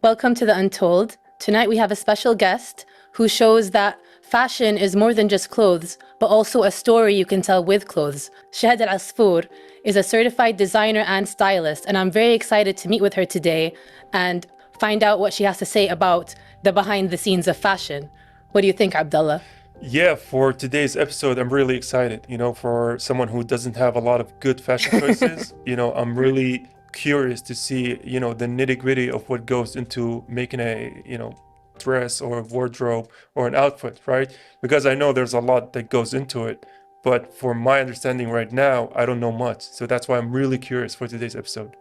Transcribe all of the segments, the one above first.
Welcome to the Untold. Tonight we have a special guest who shows that fashion is more than just clothes, but also a story you can tell with clothes. Shahad AlAsfour is a certified designer and stylist, and I'm very excited to meet with her today and find out what she has to say about the behind the scenes of fashion. What do you think, Abdullah? Yeah, for today's episode, I'm really excited. For someone who doesn't have a lot of good fashion choices, I'm really curious to see, the nitty-gritty of what goes into making a, dress or a wardrobe or an outfit, right? Because I know there's a lot that goes into it, but for my understanding right now, I don't know much. So that's why I'm really curious for today's episode.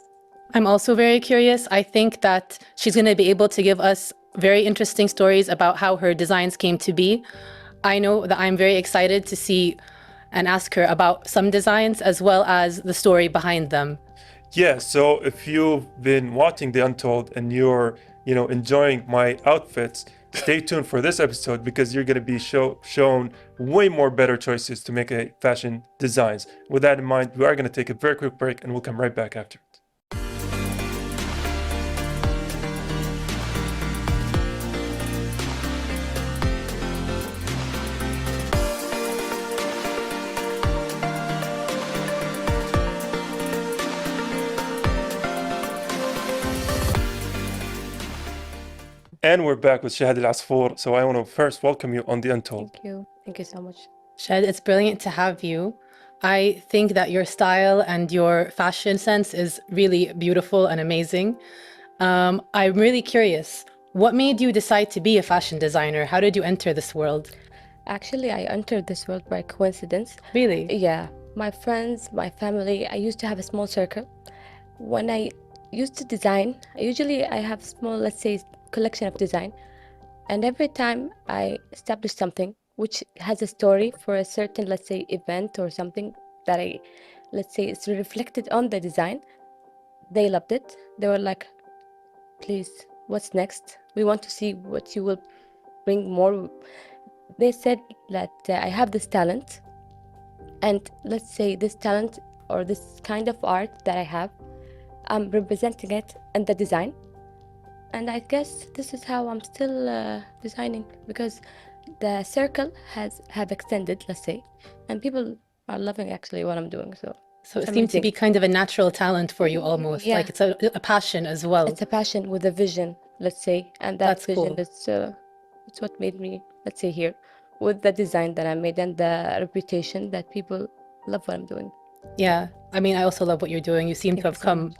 I'm also very curious. I think that she's going to be able to give us very interesting stories about how her designs came to be. I know that I'm very excited to see and ask her about some designs as well as the story behind them. Yeah, so if you've been watching The Untold and you're, enjoying my outfits, stay tuned for this episode because you're going to be shown way more better choices to make a fashion designs. With that in mind, we are going to take a very quick break and we'll come right back after. And we're back with Shahad AlAsfour. So I want to first welcome you on The Untold. Thank you. Thank you so much. Shahad, it's brilliant to have you. I think that your style and your fashion sense is really beautiful and amazing. I'm really curious. What made you decide to be a fashion designer? How did you enter this world? Actually, I entered this world by coincidence. Really? Yeah. My friends, my family, I used to have a small circle. When I used to design, I have small, let's say, collection of design. And every time I establish something which has a story for a certain, let's say, event or something that let's say, it's reflected on the design, they loved it. They were like, please, what's next? We want to see what you will bring more. They said that I have this talent, and let's say this talent or this kind of art that I have, I'm representing it in the design. And I guess this is how I'm still designing, because the circle have extended, let's say, and people are loving actually what I'm doing. So it seemed to be kind of a natural talent for you almost. Yeah. Like it's a passion as well. It's a passion with a vision, let's say, and that That's vision cool. it's what made me, let's say, here with the design that I made and the reputation that people love what I'm doing. Yeah, I mean, I also love what you're doing. You seem to Thank have you so come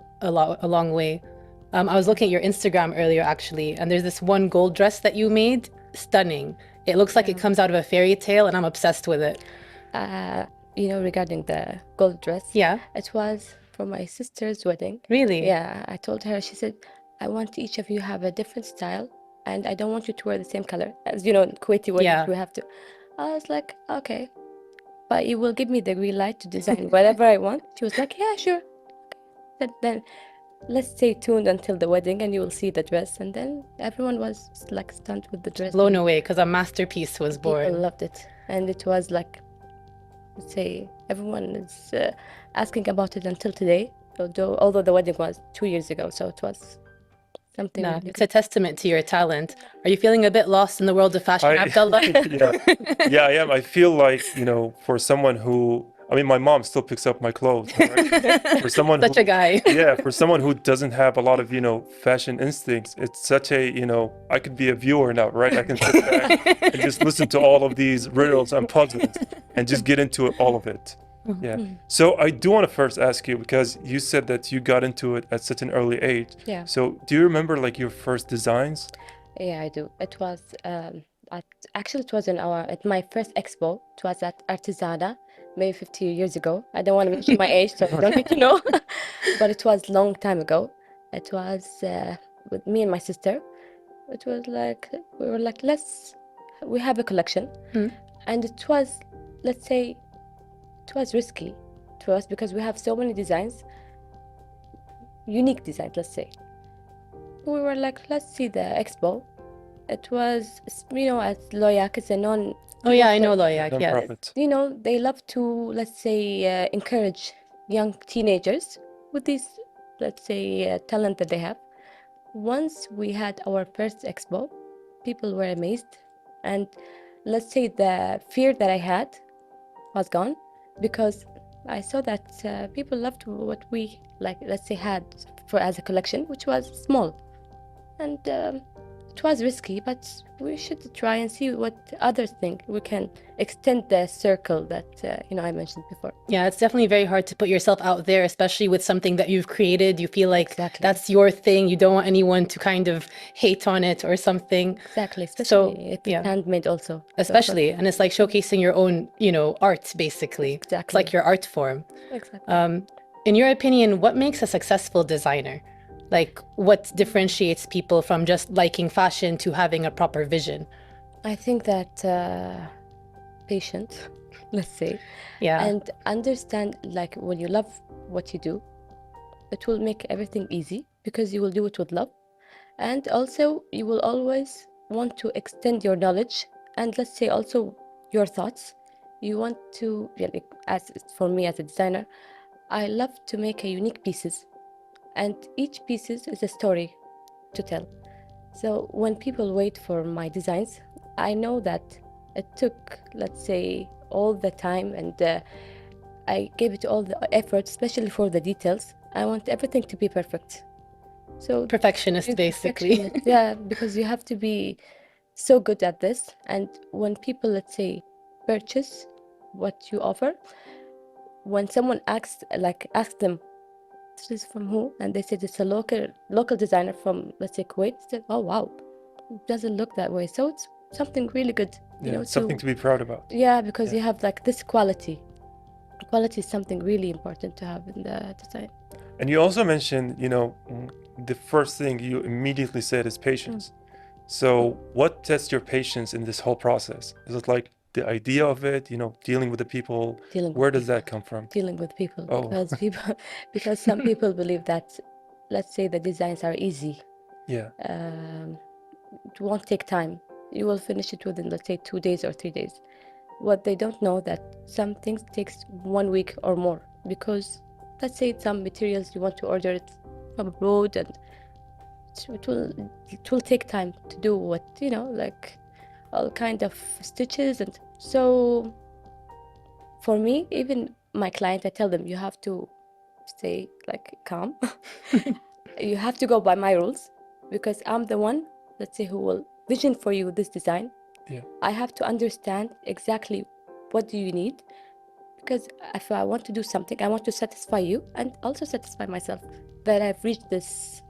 a long way. I was looking at your Instagram earlier, actually, and there's this one gold dress that you made. Stunning. It looks like it comes out of a fairy tale, and I'm obsessed with it. Regarding the gold dress, Yeah. it was for my sister's wedding. Really? Yeah, I told her, she said, I want each of you have a different style, and I don't want you to wear the same color. As you know, in Kuwaiti weddings, Yeah. we have to. I was like, okay, but you will give me the green light to design whatever I want. She was like, yeah, sure. Then let's stay tuned until the wedding and you will see the dress. And then everyone was like stunned with the dress. Blown away because a masterpiece was born. People loved it. And it was like, let's say, everyone is asking about it until today, although the wedding was 2 years ago. So it was something. No, really it's a testament to your talent. Are you feeling a bit lost in the world of fashion, Abdullah? Yeah, I am. I feel like, for someone who, I mean, my mom still picks up my clothes, right? For someone Such a guy. Yeah, for someone who doesn't have a lot of, fashion instincts, it's such a, I could be a viewer now, right? I can sit back and just listen to all of these riddles and puzzles and just get into all of it. Yeah. So I do want to first ask you, because you said that you got into it at such an early age. Yeah. So do you remember like your first designs? Yeah, I do. It was actually it was at my first expo. It was at Artisana, maybe 50 years ago. I don't want to mention my age, so you don't need to know. But it was long time ago. It was with me and my sister. It was like we were like, we have a collection, and it was, let's say, it was risky to us because we have so many designs, unique designs, let's say. We were like, let's see the expo. It was, at Loyak, it's a non. Oh yeah, I know Loyak. Yeah. Non-profit. They love to, let's say, encourage young teenagers with this, let's say, talent that they have. once we had our first expo, people were amazed. And let's say the fear that I had was gone, because I saw that people loved what we, like, let's say, had for as a collection, which was small. And it was risky, but we should try and see what others think. We can extend the circle that I mentioned before. Yeah, it's definitely very hard to put yourself out there, especially with something that you've created. You feel like Exactly. that's your thing. You don't want anyone to kind of hate on it or something. Exactly, especially if it's yeah. handmade also. Especially, and it's like showcasing your own, art, basically. It's Exactly. like your art form. Exactly. In your opinion, what makes a successful designer? Like, what differentiates people from just liking fashion to having a proper vision? I think that patient, let's say, Yeah. and understand, like, when you love what you do, it will make everything easy because you will do it with love. And also, you will always want to extend your knowledge and, let's say, also your thoughts. You want to, like, as for me as a designer, I love to make a unique pieces, and each pieces is a story to tell. So when people wait for my designs, I know that it took, let's say, all the time, and I gave it all the effort, especially for the details. I want everything to be perfect. So Perfectionist, basically. perfectionist, yeah, because you have to be so good at this. And when people, let's say, purchase what you offer, when someone asks them, this is from who? And they said it's a local designer from, let's say, Kuwait. They said, oh wow, it doesn't look that way. So it's something really good, something to be proud about. Yeah, because you have like this quality. Quality is something really important to have in the design. And you also mentioned, the first thing you immediately said is patience. So what tests your patience in this whole process? Is it like the idea of it, dealing with the people? Where does that come from? Dealing with people. Oh. Because some people believe that, let's say, the designs are easy. Yeah. It won't take time. You will finish it within, let's say, 2 days or 3 days. What they don't know that some things takes 1 week or more, because let's say some materials you want to order it from abroad, and it will take time to do what, like all kind of stitches. And so for me, even my client, I tell them, you have to stay like calm. You have to go by my rules, because I'm the one, let's say, who will vision for you this design. Yeah. I have to understand exactly what do you need, because if I want to do something, I want to satisfy you and also satisfy myself, that I've reached this,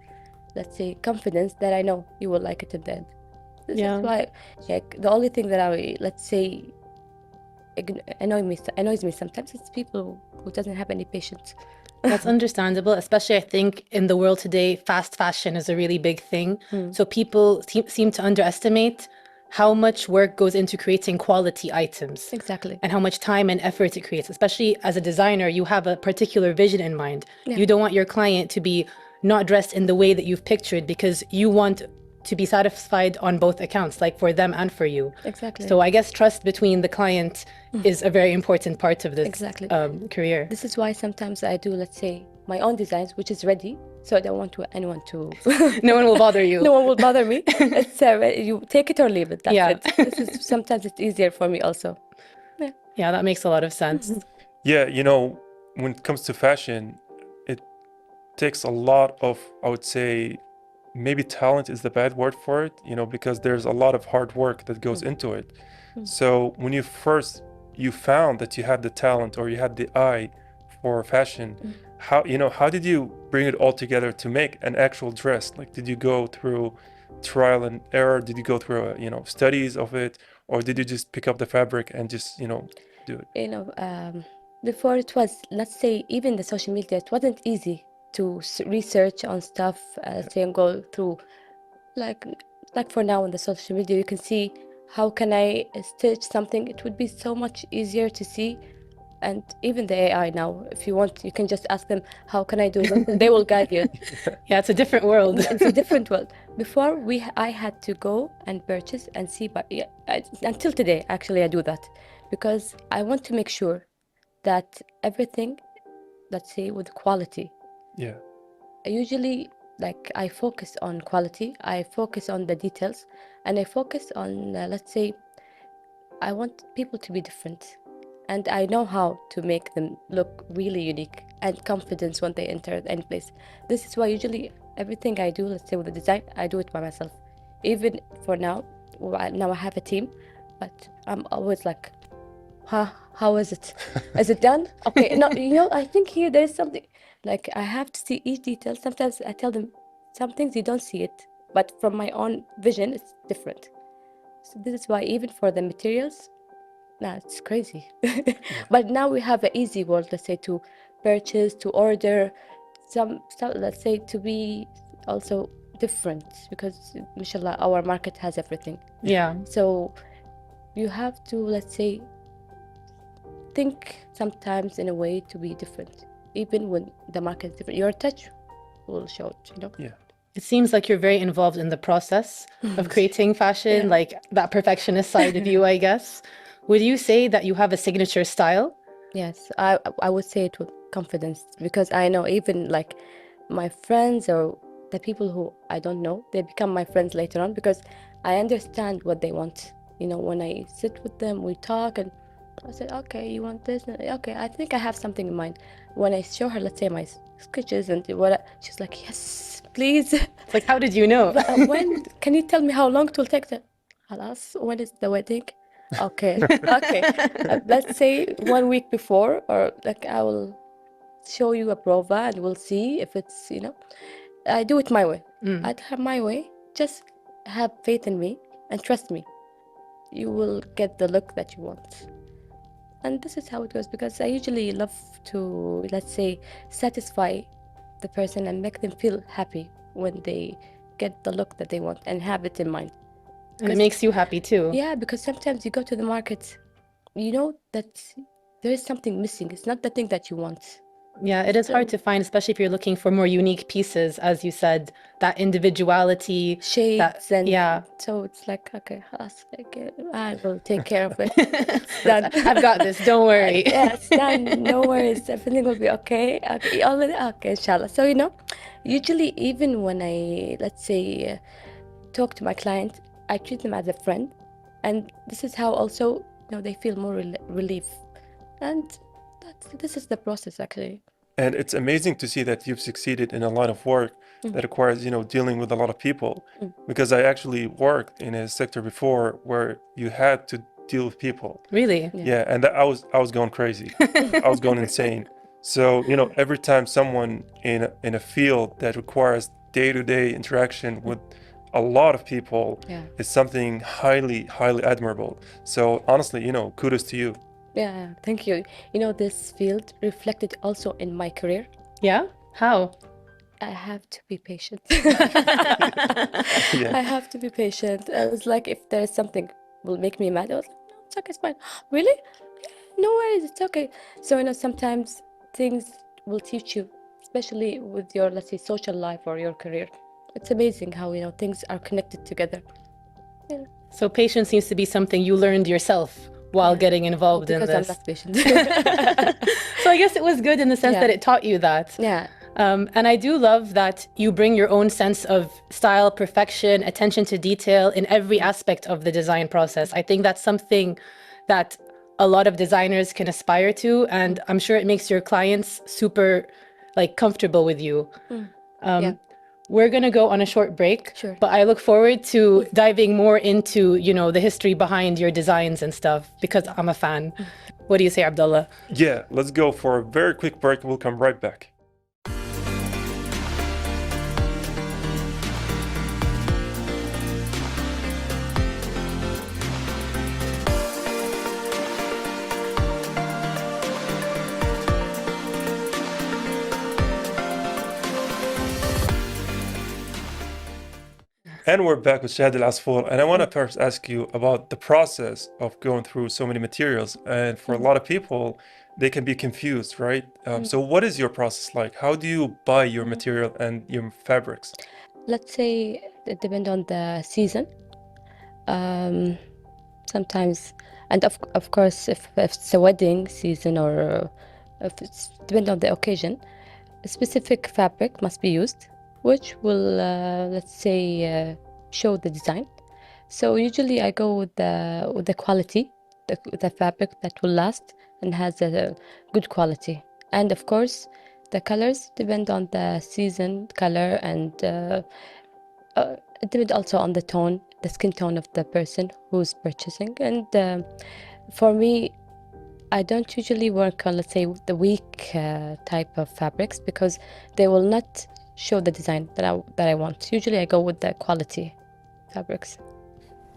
let's say, confidence that I know you will like it in the end. This is why, like, the only thing that let's say, annoys me sometimes, it's people who doesn't have any patience. That's understandable, especially I think in the world today, fast fashion is a really big thing. So people seem to underestimate how much work goes into creating quality items. Exactly. And how much time and effort it creates. Especially as a designer, you have a particular vision in mind. Yeah. You don't want your client to be not dressed in the way that you've pictured, because you want to be satisfied on both accounts, like for them and for you. Exactly. So I guess trust between the client is a very important part of this career. This is why sometimes I do, let's say, my own designs, which is ready, so I don't want anyone to... No one will bother you. No one will bother me. It's you take it or leave it. That's it. Sometimes it's easier for me also. Yeah, that makes a lot of sense. Yeah, when it comes to fashion, it takes a lot of, I would say, maybe talent is the bad word for it, because there's a lot of hard work that goes into it. So when you found that you had the talent, or you had the eye for fashion, how did you bring it all together to make an actual dress? Like, did you go through trial and error? Did you go through studies of it, or did you just pick up the fabric and just do it? Before, it was, let's say, even the social media, it wasn't easy to research on stuff, say, and go through, like for now on the social media, you can see how can I stitch something. It would be so much easier to see. And even the AI now, if you want, you can just ask them, how can I do it? They will guide you. Yeah, it's a different world. It's a different world. Before, I had to go and purchase and see, but until today, actually, I do that, because I want to make sure that everything, let's say, with quality. Yeah. Usually, like I focus on quality, I focus on the details, and I focus on, let's say, I want people to be different. And I know how to make them look really unique and confidence when they enter any place. This is why usually everything I do, let's say with the design, I do it by myself. Even for now, now I have a team, but I'm always like, how is it? Is it done? Okay, no, I think here there is something, like I have to see each detail. Sometimes I tell them some things you don't see it, but from my own vision, it's different. So this is why even for the materials, nah, it's crazy. But now we have an easy world, let's say, to purchase, to order, some let's say, to be also different, because mashallah, our market has everything. Yeah. So you have to, let's say, think sometimes in a way to be different, even when the market is different. Your touch will show it. Yeah. It seems like you're very involved in the process of creating fashion, Yeah. like that perfectionist side of you, I guess. Would you say that you have a signature style? Yes, I would say it with confidence, because I know even like my friends or the people who I don't know, they become my friends later on, because I understand what they want. When I sit with them, we talk, and I said, okay, you want this? Okay, I think I have something in mind. When I show her, let's say, my sketches and she's like, yes, please. It's like, how did you know? But when can you tell me how long it will take? Halas, when is the wedding? Okay, okay. Let's say 1 week before, or like I will show you a prova and we'll see if it's, I do it my way. I have my way. Just have faith in me and trust me. You will get the look that you want. And this is how it goes, because I usually love to, let's say, satisfy the person and make them feel happy when they get the look that they want and have it in mind. And it makes you happy too. Yeah, because sometimes you go to the market, you know that there is something missing. It's not the thing that you want. Yeah, it is hard to find, especially if you're looking for more unique pieces, as you said, that individuality, Shades and yeah. so it's like, okay, I will take care of it. It's done. I've got this, don't worry. Yeah, it's done. No worries. Everything will be okay. Okay, okay, inshallah. So, usually even when I, let's say, talk to my client, I treat them as a friend. And this is how also, they feel more relief. And this is the process, actually. And it's amazing to see that you've succeeded in a line of work that requires, dealing with a lot of people. Because I actually worked in a sector before where you had to deal with people. Really? Yeah, and I was going crazy. I was going insane. So, every time someone in a field that requires day-to-day interaction with a lot of people is something highly, highly admirable. So honestly, kudos to you. Yeah, thank you. This field reflected also in my career. Yeah? How? I have to be patient. Yeah. I have to be patient. I was like, if there is something will make me mad, I was like, no, it's okay, it's fine. Really? No worries, it's okay. So, sometimes things will teach you, especially with your, let's say, social life or your career. It's amazing how, things are connected together. Yeah. So patience seems to be something you learned yourself while getting involved in Because this. I'm not patient. So I guess it was good in the sense that it taught you that. Yeah. And I do love that you bring your own sense of style, perfection, attention to detail in every aspect of the design process. I think that's something that a lot of designers can aspire to, and I'm sure it makes your clients super comfortable with you. Yeah. We're going to go on a short break, Sure. but I look forward to diving more into, the history behind your designs and stuff, because I'm a fan. What do you say, Abdullah? Yeah, let's go for a very quick break. We'll come right back. And we're back with Shahad AlAsfour, and I want to first ask you about the process of going through so many materials. And for a lot of people, they can be confused, right? So what is your process like? How do you buy your material and your fabrics? Let's say it depends on the season. Sometimes, and of course, if it's a wedding season or if it's depend on the occasion, a specific fabric must be used. which will, let's say, show the design. So usually I go with the quality, the fabric that will last and has a good quality. And of course, the colors depend on the season color, and it depends also on the tone, the skin tone of the person who's purchasing. And for me, I don't usually work on, let's say, the weak type of fabrics, because they will not show the design that I want. Usually I go with the quality fabrics.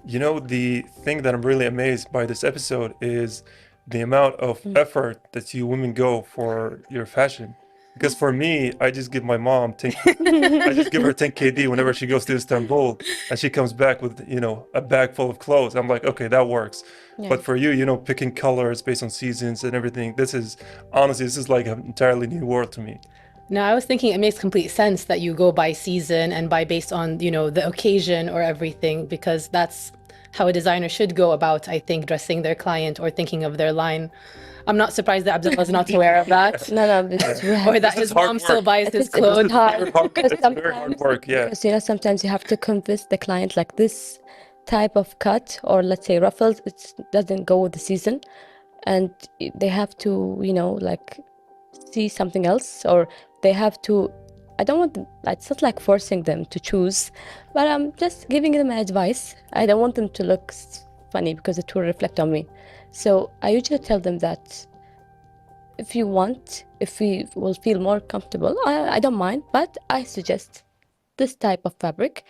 You know, the thing that I'm really amazed by this episode is the amount of effort that you women go for your fashion. Because for me, I just give my mom 10, I just give her 10 KD whenever she goes to Istanbul, and she comes back with, you know, a bag full of clothes. I'm like, okay, that works. Yeah. But for you, you know, picking colors based on seasons and everything, this is honestly, this is like an entirely new world to me. Now, I was thinking it makes complete sense that you go by season and by based on, you know, the occasion or everything, because that's how a designer should go about, I think, dressing their client or thinking of their line. I'm not surprised that Abdullah is not aware of that. No, because we Or have, that This is his hard mom still work. buys it his is, it is clothes. hard because It's very hard sometimes, work, yeah. because you know, sometimes you have to convince the client like this type of cut, or let's say ruffles, it doesn't go with the season, and they have to, you know, like see something else, or they have to. I don't want them. It's not like forcing them to choose, but I'm just giving them advice. I don't want them to look funny because it will reflect on me. So I usually tell them that if you want, if we will feel more comfortable, I don't mind, but I suggest this type of fabric.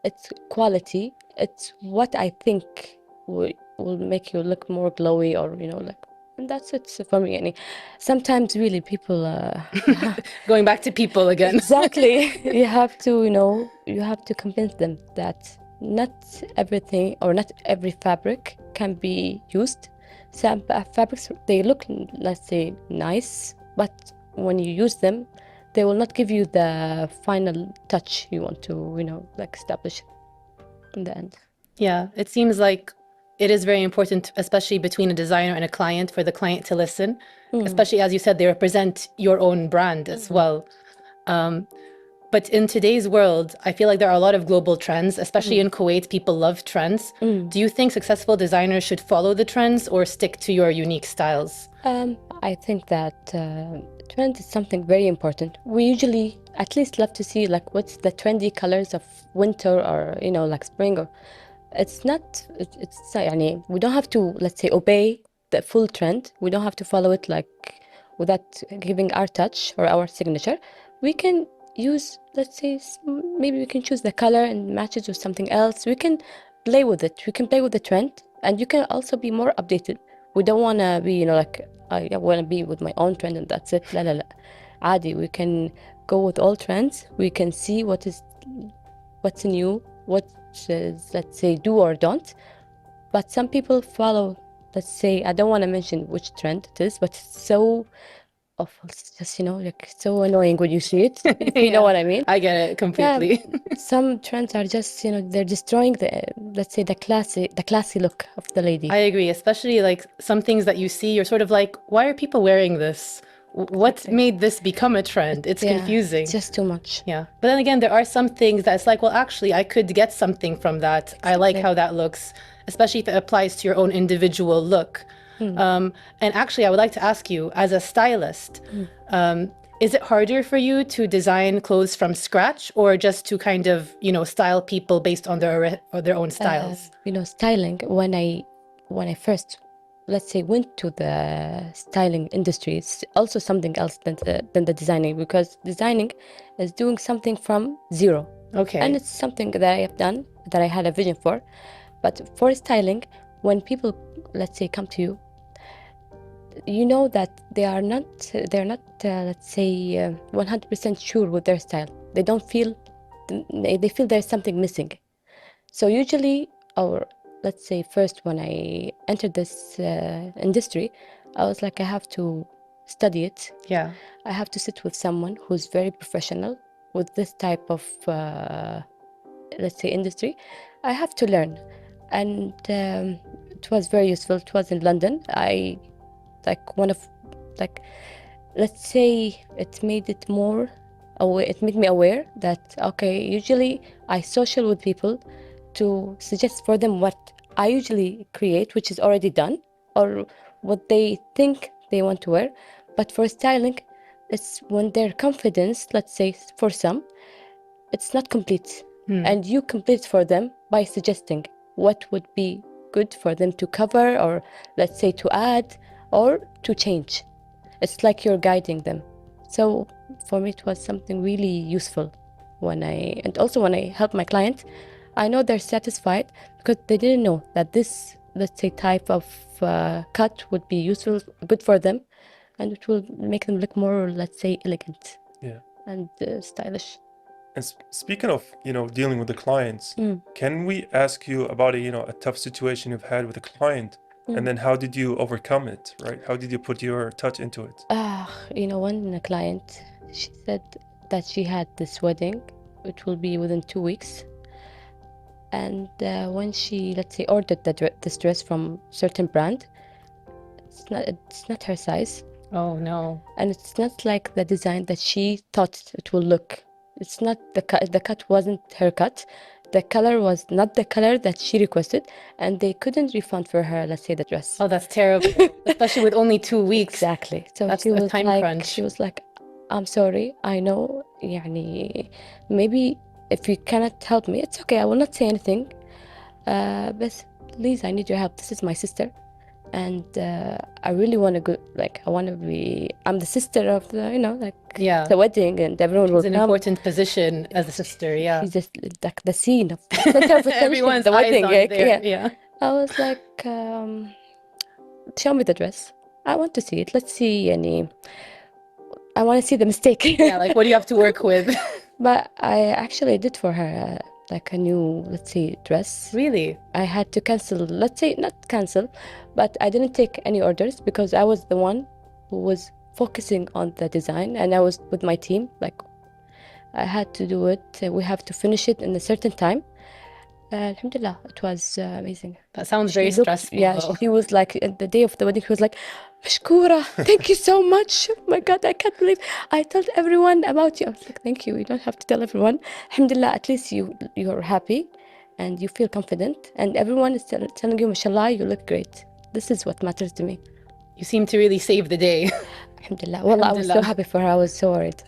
It's quality. It's what I think will make you look more glowy, or you know, like, and that's it for me. Yani, sometimes really people Going back to people again. exactly. You have to, you know, you have to convince them that not everything or not every fabric can be used. Some fabrics, they look, let's say, nice, but when you use them, they will not give you the final touch you want to, you know, like establish in the end. Yeah, it seems like it is very important, especially between a designer and a client, for the client to listen, especially as you said, they represent your own brand as well. But in today's world, I feel like there are a lot of global trends, especially in Kuwait, people love trends. Do you think successful designers should follow the trends or stick to your unique styles? I think that trend is something very important. We usually at least love to see like what's the trendy colors of winter, or you know, like spring, or it's not it's يعني, we don't have to, let's say, obey the full trend. We don't have to follow it like without giving our touch or our signature. We can use, let's say, maybe we can choose the color and match it with something else. We can play with it. We can play with the trend, and you can also be more updated. We don't want to be, you know, like I want to be with my own trend and that's it. لا لا لا. عادي, we can go with all trends. We can see what's new, what is, let's say, do or don't. But some people follow, let's say, I don't want to mention which trend it is, but it's so awful. It's just, you know, like so annoying when you see it. If you know what I mean. I get it completely. Some trends are just, you know, they're destroying the, let's say, the classy look of the lady. I agree, especially like some things that you see, you're sort of like, why are people wearing this? What made this become a trend? It's Yeah, confusing. it's just too much. Yeah. But then again, there are some things that it's like, well, actually, I could get something from that. I like how that looks, especially if it applies to your own individual look. And actually, I would like to ask you, as a stylist, is it harder for you to design clothes from scratch, or just to kind of, you know, style people based on their own styles? You know, styling, when I first, let's say, went to the styling industry, it's also something else than the designing, because designing is doing something from zero. Okay. And it's something that I have done, that I had a vision for. But for styling, when people, let's say, come to you, you know that they're not let's say 100% sure with their style. They don't feel, they feel there's something missing. So usually, or let's say first, when I entered this industry, I was like, I have to study it. Yeah. I have to sit with someone who's very professional with this type of let's say industry. I have to learn. And it was very useful. It was in London. I like one of, like, let's say, it made it more It made me aware that, okay, usually I social with people to suggest for them what I usually create, which is already done, or what they think they want to wear. But for styling, it's when their confidence, let's say for some, it's not complete. And you complete for them by suggesting what would be good for them to cover, or let's say to add, or to change. It's like you're guiding them. So for me, it was something really useful and also when I help my clients, I know they're satisfied because they didn't know that this, let's say, type of cut would be useful, good for them, and it will make them look more, let's say, elegant Yeah. and stylish. And speaking of, dealing with the clients, can we ask you about a tough situation you've had with a client, and then how did you overcome it, right? How did you put your touch into it? One client, she said that she had this wedding. It will be within 2 weeks. And when she, let's say, ordered this dress from certain brand, it's not her size. Oh no. And it's not like the design that she thought it will look. It's not the cut wasn't her cut. The color was not the color that she requested, and they couldn't refund for her, let's say, the dress. Oh, that's terrible. Especially with only 2 weeks. Exactly. So That's she a was time like, crunch. I'm sorry. I know, يعني, maybe if you cannot help me, it's okay. I will not say anything. But please, I need your help. This is my sister. And I really want to go, I'm the sister of Yeah. the wedding, and everyone will It's an come. important position as a sister, yeah. She's just like the scene of center of attention, Everyone's the eyes wedding. on Like, there, yeah. I was like, show me the dress. I want to see it. Let's see, I want to see the mistake. Yeah, like what do you have to work with? But I actually did for her like a new, let's say, dress. Really? I had to cancel, let's say, not cancel, but I didn't take any orders because I was the one who was focusing on the design, and I was with my team. Like, I had to do it. We have to finish it in a certain time. Alhamdulillah, it was amazing. That sounds very stressful. Yeah, though. she was like, at the day of the wedding, she was like, Mashkoura, thank you so much. Oh my God, I can't believe I told everyone about you. I was like, thank you. You don't have to tell everyone. Alhamdulillah, at least you're happy and you feel confident, and everyone is telling you, mashallah, you look great. This is what matters to me. You seem to really save the day. Alhamdulillah. Well, I was so Alhamdulillah. happy for her. I was so worried.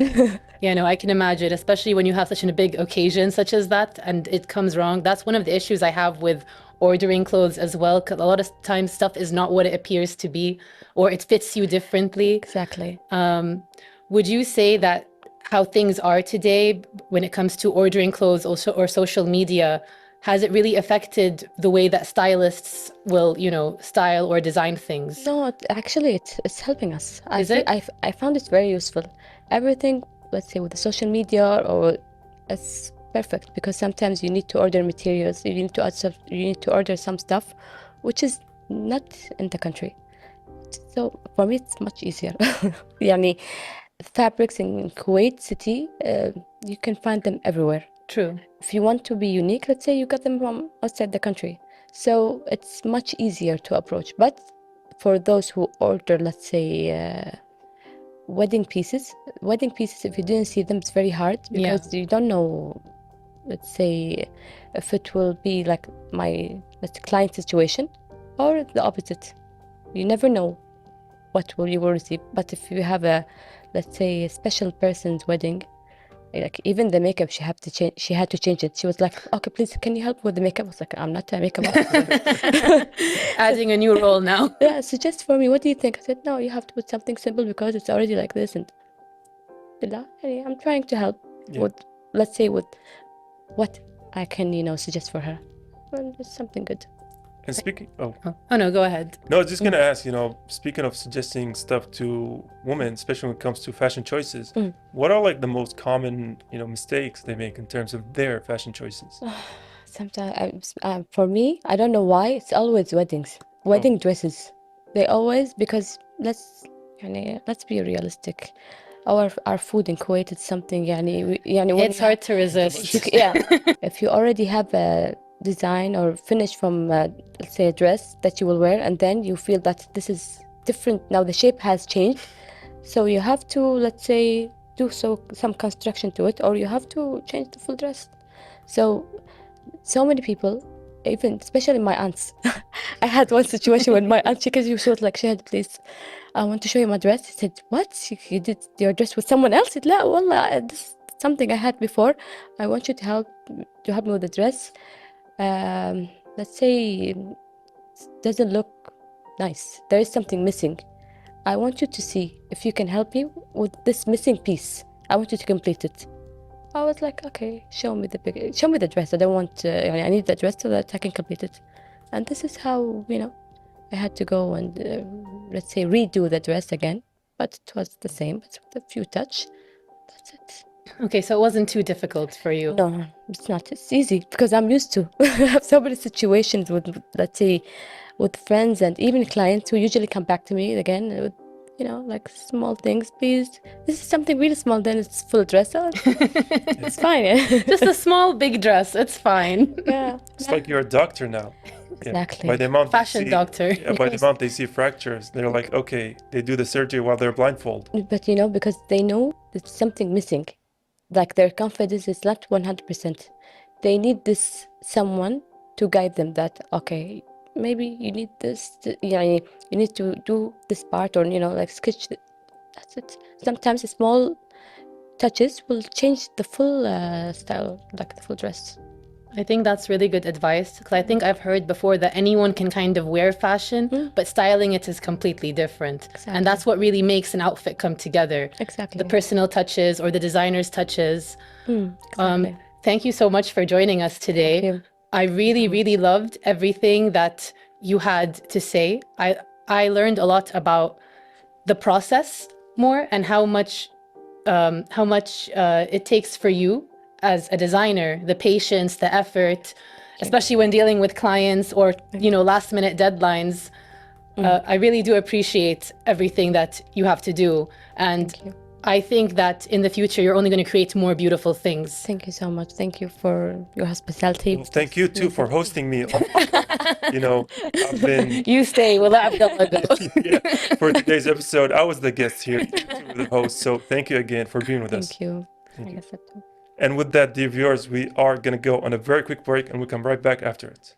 Yeah, no, I can imagine, especially when you have such a big occasion such as that and it comes wrong. That's one of the issues I have with ordering clothes as well. 'Cause a lot of times stuff is not what it appears to be, or it fits you differently. Exactly. Would you say that how things are today when it comes to ordering clothes also, or social media, has it really affected the way that stylists will, style or design things? No, actually, it's helping us. Is it? I found it very useful. Everything, let's say, with the social media, or it's perfect because sometimes you need to order materials, you need to order some stuff, which is not in the country. So for me, it's much easier. يعني, fabrics in Kuwait city, you can find them everywhere. True. If you want to be unique, let's say you got them from outside the country. So it's much easier to approach. But for those who order, let's say, wedding pieces, if you didn't see them, it's very hard because you don't know, let's say, if it will be like my client situation or the opposite. You never know what you will receive. But if you have let's say, a special person's wedding, like even the makeup, she had to change it. She was like, okay, please, can you help with the makeup? I was like, I'm not a makeup artist. Adding a new role now. Yeah, suggest for me, what do you think? I said, no, you have to put something simple because it's already like this. And I'm trying to help with, let's say, with what I can, suggest for her. And it's something good. And speaking, Oh no, go ahead. no, I was just gonna ask, speaking of suggesting stuff to women, especially when it comes to fashion choices, what are like the most common, mistakes they make in terms of their fashion choices? Sometimes, for me, I don't know why, it's always wedding dresses. They always, because let's be realistic. Our food in Kuwait is something, It's hard to resist. yeah. If you already have a design or finish from, let's say, a dress that you will wear, and then you feel that this is different now, the shape has changed, so you have to, let's say, do some construction to it, or you have to change the full dress. So many people, even especially my aunts. I had one situation when my aunt, she was like, Shahad, please, I want to show you my dress. He said, what? You did your dress with someone else? I said, لا والله, this is something I had before. I want you to help me with the dress. Let's say it doesn't look nice. There is something missing. I want you to see if you can help me with this missing piece. I want you to complete it. I was like, okay, show me the dress. I don't want I need the dress so that I can complete it. And this is how, I had to go and let's say redo the dress again, but it was the same, but with a few touch. That's it. Okay, so it wasn't too difficult for you. No, it's not. It's easy because I'm used to. I have so many situations with, let's say, with friends and even clients who usually come back to me again with, like small things. Please, this is something really small. Then it's full dress. Oh, it's fine. Just a small, big dress. It's fine. Yeah. It's like you're a doctor now. Exactly. By the amount Fashion doctor. By the amount they see fractures, they're like, okay, they do the surgery while they're blindfold. But because they know there's something missing. Like their confidence is not 100%. They need this someone to guide them that, okay, maybe you need this, you need to do this part, or, like sketch. That's it. Sometimes small touches will change the full style, like the full dress. I think that's really good advice, because I think I've heard before that anyone can kind of wear fashion, but styling it is completely different. Exactly. And that's what really makes an outfit come together. Exactly. The personal touches or the designer's touches. Exactly. Thank you so much for joining us today. Thank you. I really, really loved everything that you had to say. I learned a lot about the process more and how much it takes for you as a designer, the patience, the effort, especially when dealing with clients or, last minute deadlines. I really do appreciate everything that you have to do. And Thank you. I think that in the future, you're only going to create more beautiful things. Thank you so much. Thank you for your hospitality. Well, thank you too for hosting me. I've been You stay, we'll let Abdullah go. for today's episode. I was the guest here, the host. So thank you again for being with us. Thank you. Thank you. Thank you. And with that, dear viewers, we are going to go on a very quick break and we'll come right back after it.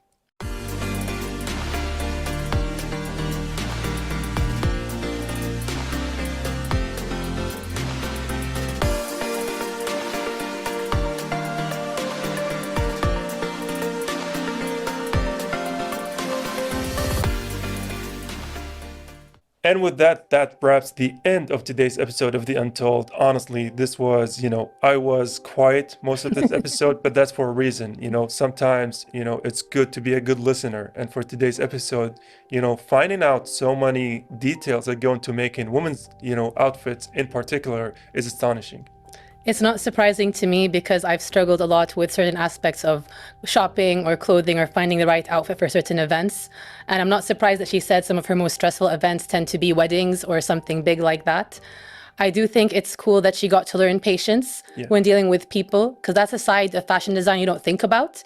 And with that, that wraps the end of today's episode of The Untold. Honestly, this was, I was quiet most of this episode, but that's for a reason. Sometimes, it's good to be a good listener. And for today's episode, finding out so many details that go into making women's, outfits in particular is astonishing. It's not surprising to me because I've struggled a lot with certain aspects of shopping or clothing or finding the right outfit for certain events. And I'm not surprised that she said some of her most stressful events tend to be weddings or something big like that. I do think it's cool that she got to learn patience when dealing with people, because that's a side of fashion design you don't think about.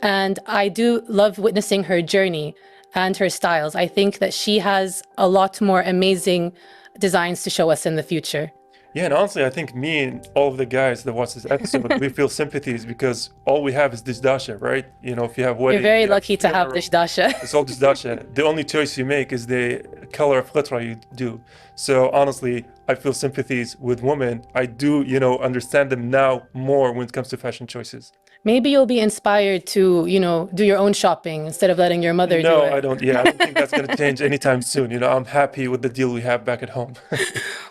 And I do love witnessing her journey and her styles. I think that she has a lot more amazing designs to show us in the future. Yeah, and honestly, I think me and all of the guys that watch this episode, we feel sympathies because all we have is this dasha, right? If you have wedding, You're very lucky to have this dasha. It's all this dasha. The only choice you make is the color of khatra you do. So honestly, I feel sympathies with women. I do, understand them now more when it comes to fashion choices. Maybe you'll be inspired to, do your own shopping instead of letting your mother do it. No, I don't. Yeah, I don't think that's going to change anytime soon. I'm happy with the deal we have back at home.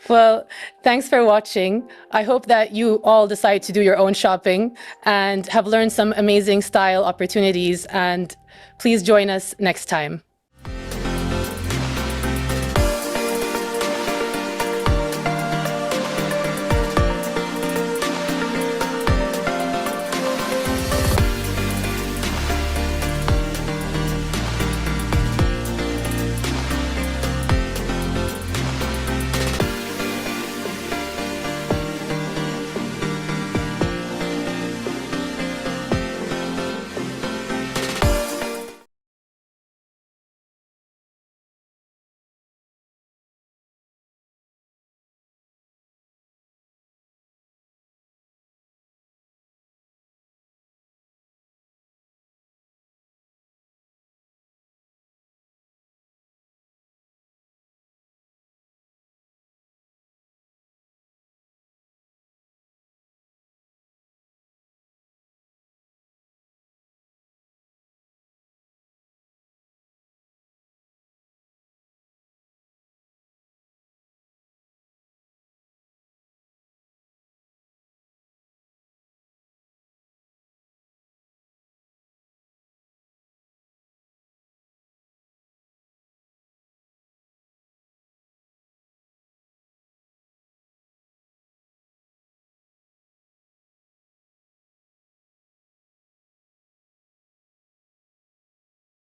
Well, thanks for watching. I hope that you all decide to do your own shopping and have learned some amazing style opportunities. And please join us next time.